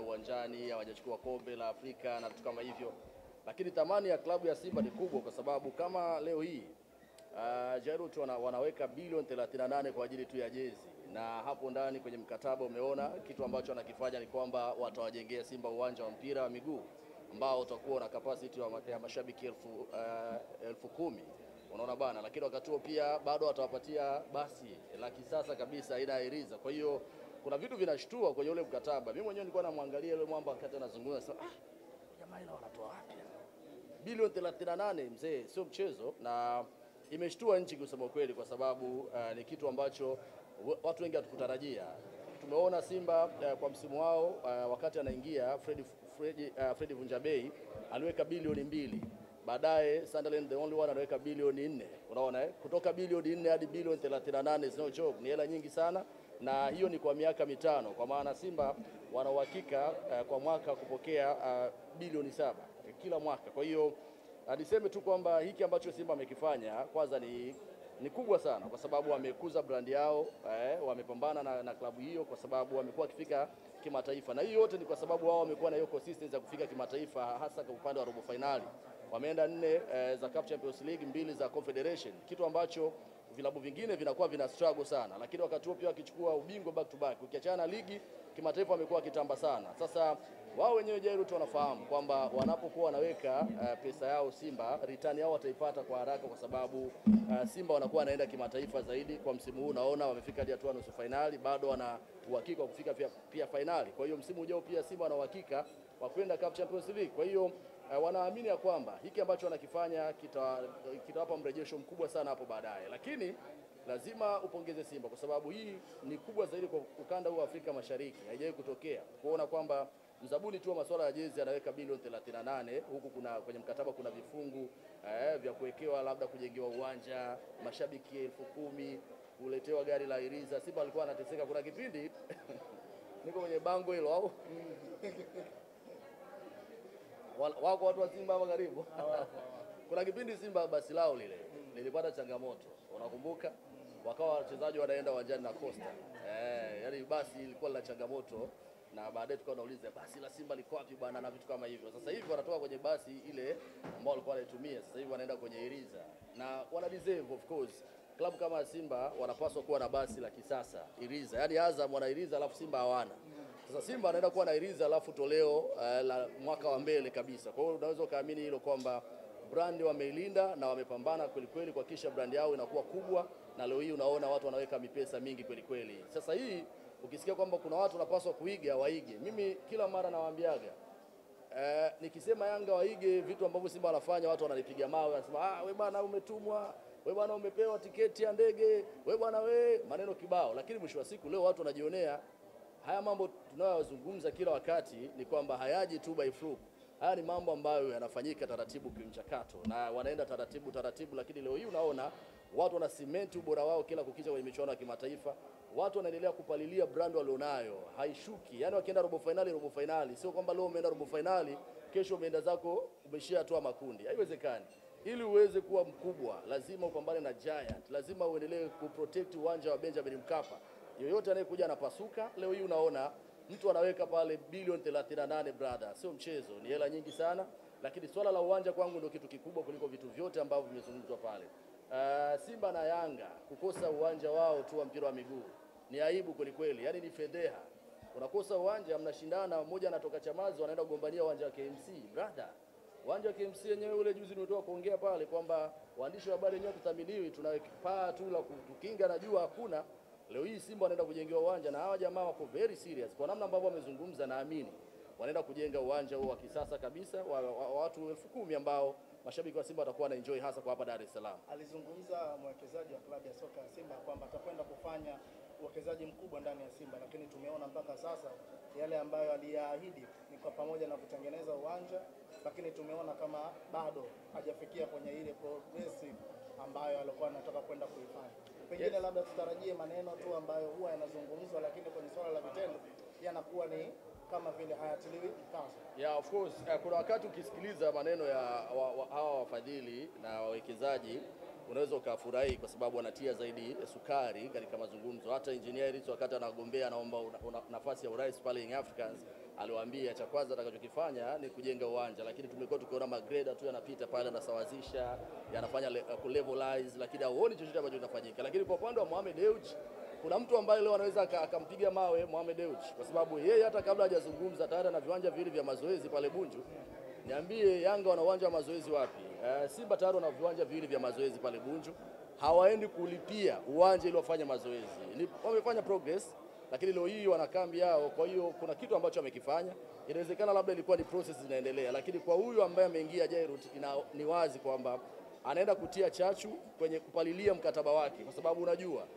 uwanjani, hawajachukua kombe la Afrika na vitu kama hivyo. Lakini thamani ya klabu ya Simba ni kubwa kwa sababu kama leo hii Jairut wanaweka bilioni 38 kwa ajili tu ya jezi, na hapo ndani kwenye mkataba umeona kitu ambacho anakifanya ni kwamba watawajengea Simba uwanja wa mpira wa miguu ambao utakuwa na capacity ya mashabiki 10,000. Unaona bana, lakini wakati huo pia bado watawapatia basi la kisasa kabisa aina ya Iriza. Kwa hiyo kuna vitu vinashtua kwenye ule mkataba. Mimi mwenyewe nilikuwa namwangalia yule mwamba wakati anazungumza, sasa jamaa ila wanatoa wapi? Bilioni 38 mzee, sio mchezo, na imeshtua nchi kusema kweli, kwa sababu ni kitu ambacho watu wengi hatukutarajia. Tumeona Simba kwa msimu wao wakati anaingia Fred Vunjabei aliweka bilioni 2. Baadaye Sunderland the only one anaweka bilioni 4. Unaona kutoka bilioni 4 hadi bilioni 38 is no joke, ni hela nyingi sana, na hiyo ni kwa miaka mitano. Kwa maana Simba wana uhakika kwa mwaka kupokea bilioni 7 kila mwaka. Kwa hiyo niseme tu kwamba hiki ambacho Simba amekifanya kwanza ni kubwa sana, kwa sababu wamekuza brand yao, wamepambana na klabu hiyo kwa sababu wamekuwa kifika kimataifa, na hiyo yote ni kwa sababu wao wamekuwa na hiyo consistency ya kufika kimataifa, hasa kwa upande wa robo finali. Wameenda 4 za CAF Champions League, 2 za Confederation, kitu ambacho vilabu vingine vinakuwa vina struggle sana, lakini wakati huo pia wakichukua ubingwa back to back. Ukiachana na ligi, kimataifa wamekuwa kitamba sana. Sasa wao wenyewe Jairut wanafahamu kwamba wanapokuwa wanaweka pesa yao Simba, return yao wataipata kwa haraka, kwa sababu Simba wanakuwa wanaenda kimataifa zaidi. Kwa msimu huu naona wamefika hadi hatua nusu finali, bado wana uhakika wa kufika pia finali. Kwa hiyo msimu ujao pia Simba wana uhakika wa kwenda CAF Champions League. Kwa hiyo wanaamini ya kwamba hiki ambacho wanakifanya kitawapa mrejesho mkubwa sana hapo baadaye. Lakini lazima upongeze Simba kwa sababu hii ni kubwa zaidi kwa ukanda huu wa Afrika Mashariki. Haijawahi kutokea kuona kwamba mzabuni tu wa masuala ya jezi anaweka bilioni 38, huku kwenye mkataba kuna vifungu vya kuwekewa labda kujengewa uwanja, mashabiki 10,000, kuletewa gari la Iriza. Simba alikuwa anateseka, kuna kipindi niko kwenye bango hilo au wako watu wa Simba hapa karibu. Kuna kipindi Simba basi lao lile lilipata changamoto, unakumbuka? Wakawa wachezaji wanaenda uwanjani na Costa. Yaani basi ilikuwa la changamoto, na baadaye tukawa tunauliza basi la Simba liko wapi bwana, na vitu kama hivyo. Sasa hivi wanatoka kwenye basi ile ambao walikuwa wanaitumia, sasa hivi wanaenda kwenye Iriza, na wana deserve of course. Klabu kama Simba wanapaswa kuwa na basi la kisasa Iriza. Yaani Azam wana Iriza alafu Simba hawana. Sasa Simba anaenda kuwa na Iriza alafu toleo la mwaka wa mbele kabisa. Kwa hiyo unaweza kaamini hilo kwamba brand wameilinda na wamepambana kweli kweli kuhakikisha brand yao inakuwa kubwa, na leo hii unaona watu wanaweka mipesa mingi kweli kweli. Sasa hii ukisikia kwamba kuna watu wanapaswa kuiga, waige. Mimi kila mara nawaambiaga nikisema Yanga waige vitu ambavyo Simba wanafanya, watu wananipiga mawe, wanasema wewe bwana umetumwa, wewe bwana umepewa tiketi ya ndege, wewe bwana maneno kibao. Lakini mwisho wa siku leo watu wanajionea haya mambo tunayozungumza kila wakati ni kwamba hayaji tu by fluke. Haya ni mambo ambayo yanafanyika taratibu kimchakato, na wanaenda taratibu, lakini leo hii unaona watu wana cement ubora wao kila kukicha kwenye michuano ya kimataifa. Watu wanaendelea kupalilia brand walionayo, haishuki. Yaani wakienda robo finali, sio kwamba leo umeenda robo finali, kesho umeenda zako umeshia hatua makundi. Haiwezekani. Ili uweze kuwa mkubwa, lazima upambane na giant. Lazima uendelee kuprotect uwanja wa Benjamin Mkapa. Yoyote anayekuja anapasuka. Leo hii unaona mtu anaweka pale bilioni 38 brother, sio mchezo, ni hela nyingi sana. Lakini swala la uwanja kwangu ndio kitu kikubwa kuliko vitu vyote ambavyo vimezungumzwa pale. Simba na Yanga kukosa uwanja wao tu wa mpira wa miguu ni aibu kweli kweli, yani ni fedheha. Unakosa uwanja, mnashindana, mmoja anatoka Chamazi wanaenda kugombania uwanja wa KMC brother. Uwanja wa KMC yenyewe ule juzi nimetoka kuongea pale kwamba waandishi wa habari wenyewe tuthaminiwi, tunaweka tu la kutukinga na jua hakuna. Leo hii Simba wanaenda kujengewa uwanja, na hawa jamaa wako very serious kwa namna ambavyo wamezungumza. Naamini wanaenda kujenga uwanja huo wa kisasa kabisa wa watu 10,000 ambao mashabiki wa Simba watakuwa na enjoy, hasa kwa hapa Dar es Salaam. Alizungumza mwekezaji wa klabu ya soka ya Simba kwamba atakwenda kufanya uwekezaji mkubwa ndani ya Simba, lakini tumeona mpaka sasa yale ambayo aliyaahidi ni kwa pamoja na kutengeneza uwanja, lakini tumeona kama bado hajafikia kwenye ile progressive ambayo alikuwa anataka kwenda kuifanya. Pengine labda tutarajie maneno tu ambayo huwa yanazungumzwa, lakini kwenye swala la vitendo yanakuwa ni kama vile hayatiliwi mkazo. Yeah, of course. Kuna wakati ukisikiliza maneno ya hawa wafadhili na wawekezaji unaweza ukafurahi kwa sababu wanatia zaidi sukari katika mazungumzo. Hata engineer wakati anagombea anaomba nafasi ya urais pale Young Africans aliwaambia cha kwanza atakachokifanya ni kujenga uwanja, lakini tumekuwa tukiona magreda tu yanapita pale yanasawazisha, yanafanya levelize, lakini hauoni chochote ambacho kinafanyika. Lakini kwa upande wa Mohamed Dewji, kuna mtu ambaye leo anaweza akampiga mawe Mohamed Dewji, kwa sababu yeye hata kabla hajazungumza tayari ana viwanja viwili vya mazoezi pale Bunju. Niambie, Yanga wana uwanja wa mazoezi wapi? Simba tayari wana viwanja viwili vya mazoezi pale Bunju. Hawaendi kulipia uwanja ili wafanye mazoezi. Wamefanya progress, lakini leo hii wana kambi yao. Kwa hiyo kuna kitu ambacho amekifanya. Inawezekana labda ilikuwa ni process zinaendelea, lakini kwa huyu ambaye ameingia Jairut, ni wazi kwamba anaenda kutia chachu kwenye kupalilia mkataba wake, kwa sababu unajua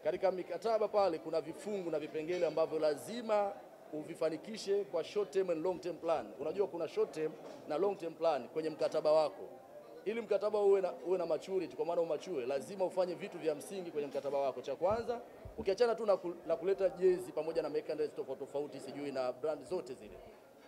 katika mikataba pale kuna vifungu na vipengele ambavyo lazima uvifanikishe kwa short term and long term plan. Unajua kuna short term na long term plan kwenye mkataba wako. Ili mkataba uwe na maturity, kwa maana umachue, lazima ufanye vitu vya msingi kwenye mkataba wako. Cha kwanza, ukiachana tu na kuleta jezi pamoja na merchandise tofauti sijui na brand zote zile,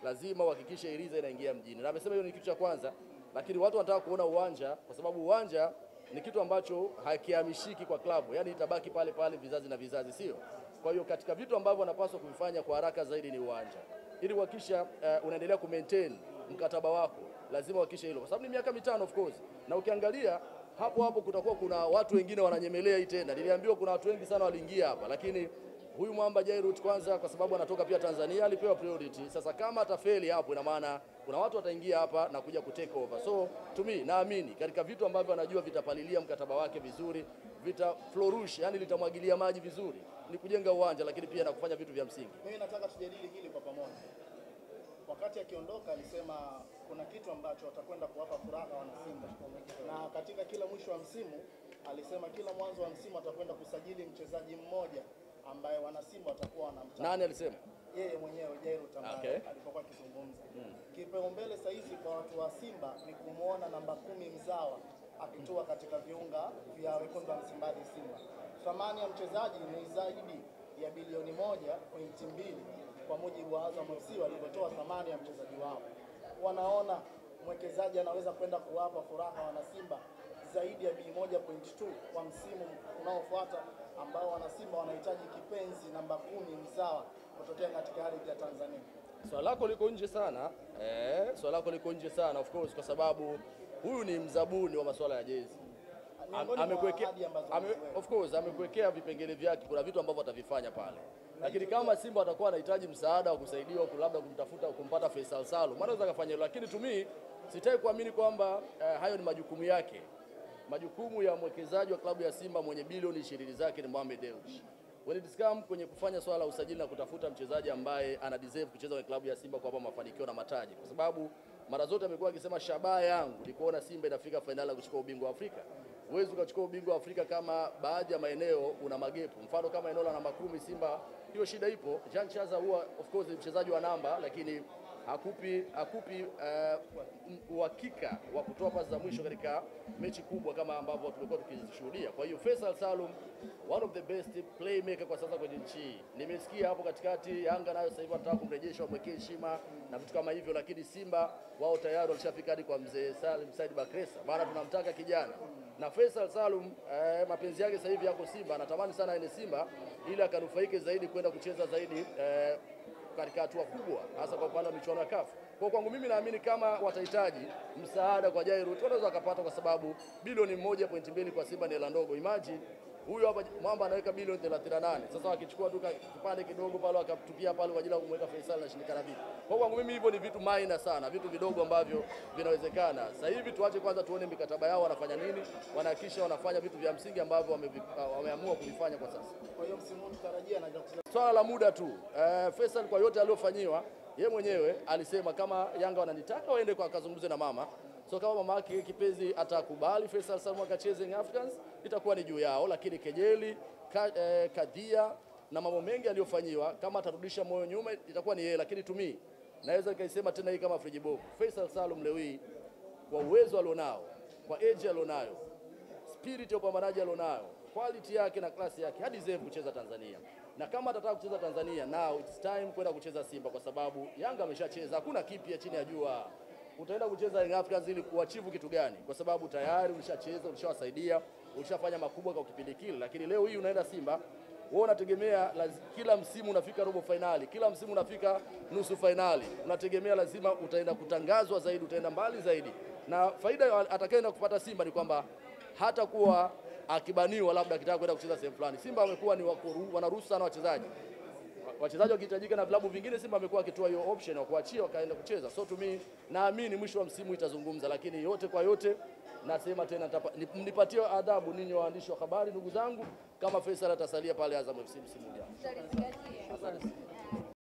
lazima uhakikishe iriza inaingia mjini. Na amesema hiyo ni kitu cha kwanza, lakini watu wanataka kuona uwanja, kwa sababu uwanja ni kitu ambacho hakihamishiki kwa klabu, yani itabaki pale pale vizazi na vizazi, sio? Kwa hiyo katika vitu ambavyo wanapaswa kuvifanya kwa haraka zaidi ni uwanja, ili kuhakikisha unaendelea kumaintain mkataba wako. Lazima uhakikishe hilo, kwa sababu ni miaka mitano of course, na ukiangalia hapo kutakuwa kuna watu wengine wananyemelea hii tena. Niliambiwa kuna watu wengi sana waliingia hapa, lakini huyu mwamba Jairut kwanza, kwa sababu anatoka pia Tanzania, alipewa priority. Sasa kama atafeli hapo, ina maana kuna watu wataingia hapa na kuja kutake over. So to me, naamini katika vitu ambavyo anajua vitapalilia mkataba wake vizuri, flourish, yani litamwagilia maji vizuri, ni kujenga uwanja, lakini pia na kufanya vitu vya msingi. Mimi nataka tujadili hili kwa pamoja. Wakati akiondoka alisema kuna kitu ambacho atakwenda kuwapa furaha wanasimba, na katika kila mwisho wa msimu alisema kila mwanzo wa msimu atakwenda kusajili mchezaji mmoja ambaye wanasimba watakuwa wanamtaka. Nani alisema? Yeye mwenyewe Jairut ambaye alipokuwa akizungumza. Kipaumbele sasa hivi kwa watu wa Simba ni kumuona namba 10 mzawa akitua katika viunga vya wekundu wa Msimbazi Simba. Thamani ya mchezaji ni zaidi ya bilioni 1.2 kwa mujibu wa Azam FC walivyotoa thamani ya mchezaji wao. Wanaona mwekezaji anaweza kwenda kuwapa furaha wanasimba zaidi ya bilioni 1.2 kwa msimu unaofuata, ambao wanasimba wanahitaji kipenzi namba 10 mzawa kutokea katika ardhi ya Tanzania. Swali lako liko nje sana. Swali lako liko nje sana of course, kwa sababu huyu ni mzabuni wa masuala ya jezi. Of course amekuwekea vipengele vyake, kuna vitu ambavyo atavifanya pale. Lakini kama Simba atakuwa anahitaji msaada wa kusaidiwa, labda kumtafuta kumpata Faisal Salum, anaweza kufanya hilo. Lakini to me sitaki kuamini kwamba hayo ni majukumu yake. Majukumu ya mwekezaji wa klabu ya Simba mwenye bilioni 20 zake ni Mohamed Dewji. When it comes kwenye kufanya swala la usajili na kutafuta mchezaji ambaye ana deserve kucheza kwenye klabu ya Simba kwa mafanikio na mataji, kwa sababu mara zote amekuwa akisema shabaha yangu ni kuona Simba inafika finali ya kuchukua ubingwa wa Afrika. Huwezi ukachukua ubingwa wa Afrika kama baadhi ya maeneo una magepu. Mfano kama eneo la namba 10 Simba, hiyo shida ipo. Jean Chaza huwa of course ni mchezaji wa namba, lakini hakupi uhakika wa kutoa pasi za mwisho katika mechi kubwa kama ambavyo tumekuwa tukishuhudia. Kwa hiyo Faisal Salum, one of the best playmaker kwa sasa kwenye nchi. Nimesikia hapo katikati Yanga nayo sasa hivi wanataka kumrejesha, wamwekee heshima na vitu kama hivyo, lakini Simba wao tayari walishafika hadi kwa mzee Salim Said Bakresa. Bana tunamtaka kijana. Na Faisal Salum mapenzi yake sasa hivi yako Simba, anatamani sana aende Simba ili akanufaike zaidi kwenda kucheza zaidi katika hatua kubwa, hasa kwa upande wa michuano ya CAF. Kwa kwangu mimi naamini kama watahitaji msaada kwa Jairut wanaweza kupata, kwa sababu bilioni 1.2 kwa Simba ni hela ndogo. Imagine huyu hapa mwamba anaweka bilioni 38. Sasa wakichukua tu kipande kidogo pale wakatupia pale kwa ajili ya kumweka Faisal na shindikana vipi. Kwa kwangu mimi hivyo ni vitu minor sana, vitu vidogo ambavyo vinawezekana. Sasa hivi tuache kwanza tuone mikataba yao wanafanya nini, wanahakisha wanafanya vitu vya msingi ambavyo wameamua kuvifanya kwa sasa. Kwa hiyo msimu tutarajia na swala la muda tu. Faisal kwa yote aliyofanyiwa, yeye mwenyewe alisema kama Yanga wananitaka waende kwa kazungumze na mama. So kama mama yake kipenzi atakubali Faisal Salum akacheze Young Africans, itakuwa ni juu yao, lakini kejeli, kadhia na mambo mengi aliyofanyiwa, kama atarudisha moyo nyuma itakuwa ni yeye. Lakini tumi naweza nikaisema tena hii kama Friji Bob, Faisal Salum leo hii kwa uwezo alionao, kwa age alionayo, spirit ya upambanaji alionayo, quality yake na klasi yake, hadi deserve kucheza Tanzania. Na kama atataka kucheza Tanzania, now it's time kwenda kucheza Simba, kwa sababu Yanga ameshacheza, hakuna kipya chini ya jua. Utaenda kucheza Young Africans ili kuachieve kitu gani? Kwa sababu tayari ulishacheza, ulishawasaidia, ulishafanya makubwa kwa kipindi kile. Lakini leo hii unaenda Simba, wewe unategemea kila msimu unafika robo finali, kila msimu unafika nusu finali, unategemea lazima utaenda kutangazwa zaidi, utaenda mbali zaidi. Na faida atakayoenda kupata Simba ni kwamba hata kuwa akibaniwa labda akitaka kwenda kucheza sehemu fulani. Simba wamekuwa ni wanaruhusu sana wachezaji wakihitajika na vilabu vingine, Simba amekuwa akitoa hiyo option ya kuachia wakaenda kucheza. So to me, naamini mwisho wa msimu itazungumza, lakini yote kwa yote nasema tena mnipatie adhabu ninyi waandishi wa habari ndugu zangu, kama Faisal atasalia pale Azam FC msimu ujao.